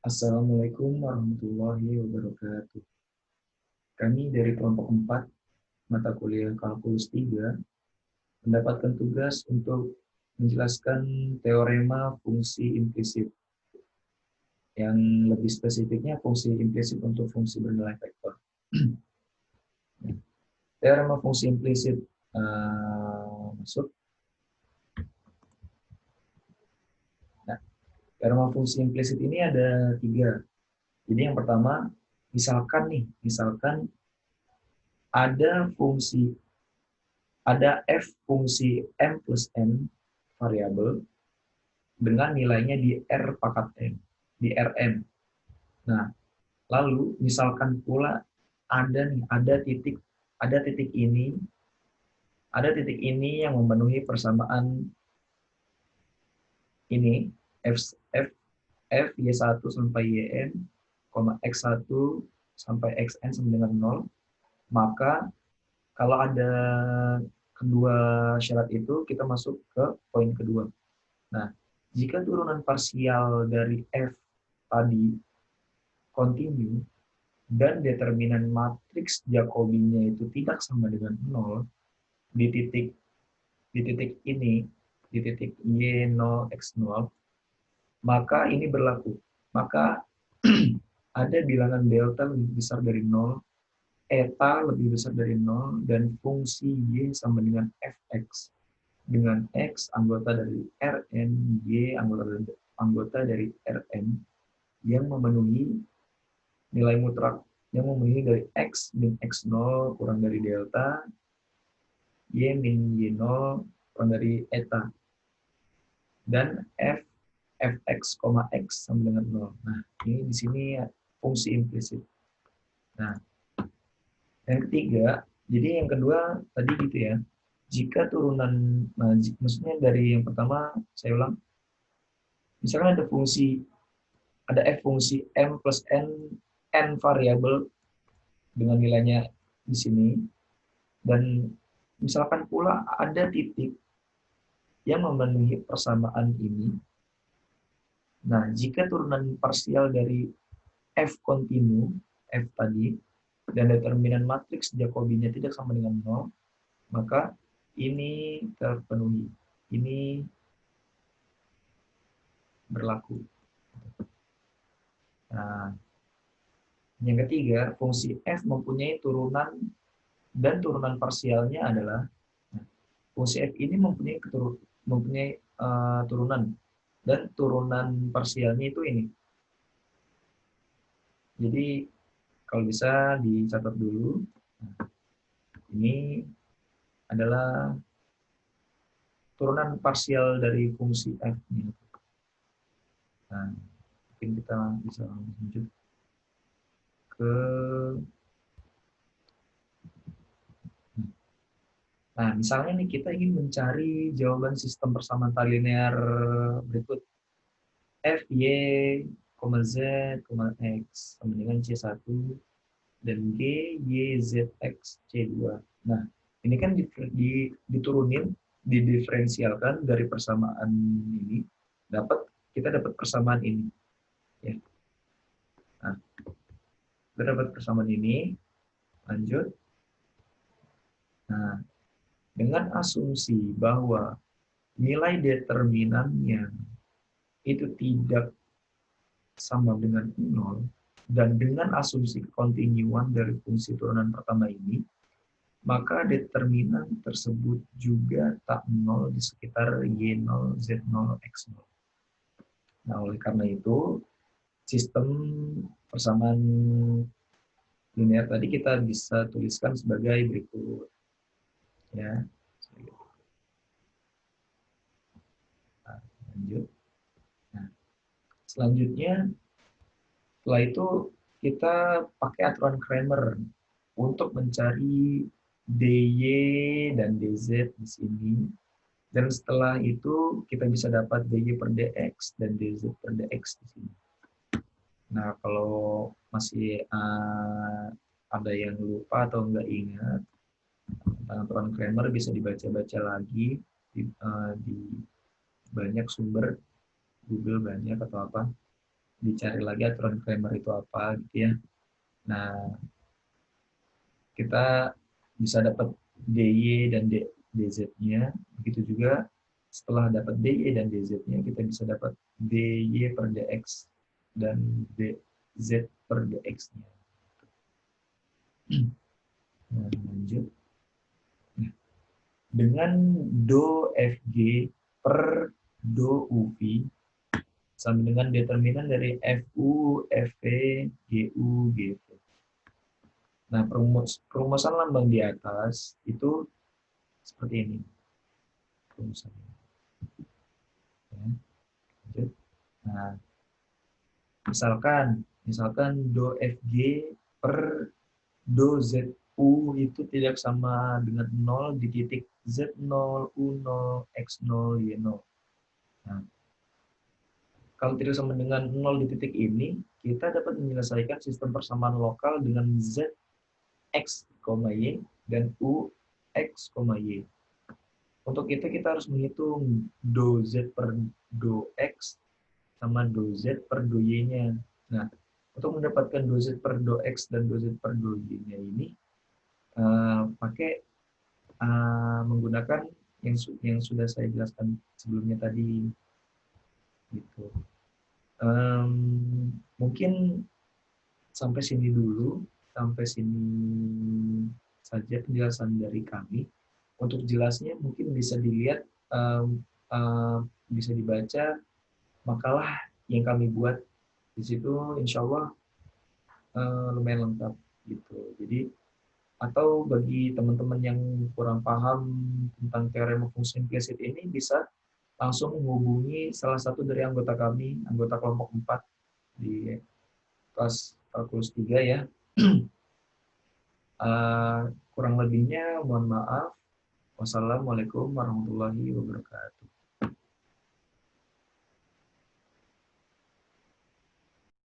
Assalamualaikum warahmatullahi wabarakatuh. Kami dari kelompok 4 mata kuliah Kalkulus 3 mendapatkan tugas untuk menjelaskan teorema fungsi implisit. Yang lebih spesifiknya fungsi implisit untuk fungsi bernilai vektor. Teorema fungsi implisit masuk. Nah, teorema fungsi implisit ini ada 3. Jadi yang pertama, misalkan ada f fungsi m plus n variabel dengan nilainya di r pangkat n, di Rn. Nah, lalu misalkan pula ada titik ini yang memenuhi persamaan ini f y1 sampai yn, x1 sampai xn sama dengan 0, maka kalau ada kedua syarat itu, kita masuk ke poin kedua. Nah, jika turunan parsial dari f tadi kontinu dan determinan matriks Jacobinya itu tidak sama dengan 0 di titik ini, di titik y0 x0, maka ini berlaku. Maka ada bilangan delta lebih besar dari 0, eta lebih besar dari 0, dan fungsi y sama dengan fx. Dengan x anggota dari Rn, y anggota dari Rn yang memenuhi nilai mutlak, yang memenuhi dari x min x0 kurang dari delta, y min y0 kurang dari eta, dan fx, x sama dengan 0. Nah, ini di sini fungsi implisit. Nah, yang ketiga, jadi yang kedua tadi gitu ya, jika turunan, maksudnya dari yang pertama, saya ulang, misalkan ada f fungsi m plus n variabel dengan nilainya di sini, dan misalkan pula ada titik yang memenuhi persamaan ini. Nah, jika turunan parsial dari f kontinu, f tadi, dan determinan matriks Jacobinya tidak sama dengan 0, maka ini terpenuhi. Ini berlaku. Nah, yang ketiga, fungsi f mempunyai turunan dan turunan parsialnya adalah, fungsi f ini mempunyai turunan dan turunan parsialnya itu ini. Jadi kalau bisa dicatat dulu. Ini adalah turunan parsial dari fungsi f. Nah, mungkin kita bisa lanjut ke. Nah, misalnya nih kita ingin mencari jawaban sistem persamaan linear berikut. F, Y, Z, X sama dengan C1 dan G, Y, Z, X, C2. Nah, ini kan diturunin, didiferensialkan dari persamaan ini, kita dapat persamaan ini. Ya. Nah, kita dapat persamaan ini, lanjut. Nah, dengan asumsi bahwa nilai determinannya itu tidak sama dengan 0, dan dengan asumsi kontinuan dari fungsi turunan pertama ini, maka determinan tersebut juga tak 0 di sekitar Y0, Z0, X0. Nah, oleh karena itu, sistem persamaan linear tadi kita bisa tuliskan sebagai berikut. Ya. Nah, lanjut. Nah, selanjutnya, setelah itu kita pakai aturan Cramer untuk mencari dy dan dz di sini. Dan setelah itu kita bisa dapat dy per dx dan dz per dx di sini. Nah, kalau masih ada yang lupa atau nggak ingat tentang aturan Cramer, bisa dibaca-baca lagi di banyak sumber, Google banyak atau apa. dicari lagi aturan Cramer itu apa gitu ya. Nah, kita bisa dapat DY dan DZ-nya. Begitu juga setelah dapat DY dan DZ-nya, kita bisa dapat DY per DX dan DZ per DX-nya. Nah, lanjut. Nah, dengan do FG per do UV sama dengan determinan dari FU, FV, GU, GV. Nah, perumusan lambang di atas itu seperti ini. Perumusannya. Ya, lanjut. Nah, misalkan do FG per do ZU itu tidak sama dengan 0 di titik Z0, U0, X0, Y0. Nah, kalau tidak sama dengan 0 di titik ini, kita dapat menyelesaikan sistem persamaan lokal dengan Z, X, Y, dan U, X, Y. Untuk itu kita harus menghitung do Z per do X sama do Z per do Y-nya. Nah, untuk mendapatkan do Z per do X dan do Z per do Y-nya ini, pakai menggunakan yang sudah saya jelaskan sebelumnya tadi. Gitu. Mungkin sampai sini dulu, sampai sini saja penjelasan dari kami. Untuk jelasnya mungkin bisa dilihat, bisa dibaca makalah yang kami buat di situ. Insya Allah lumayan lengkap gitu. Jadi atau bagi teman-teman yang kurang paham tentang teorema fungsi implisit ini bisa langsung menghubungi salah satu dari anggota kami, anggota kelompok 4 di kelas kalkulus 3 ya. Kurang lebihnya mohon maaf. Wassalamualaikum warahmatullahi wabarakatuh.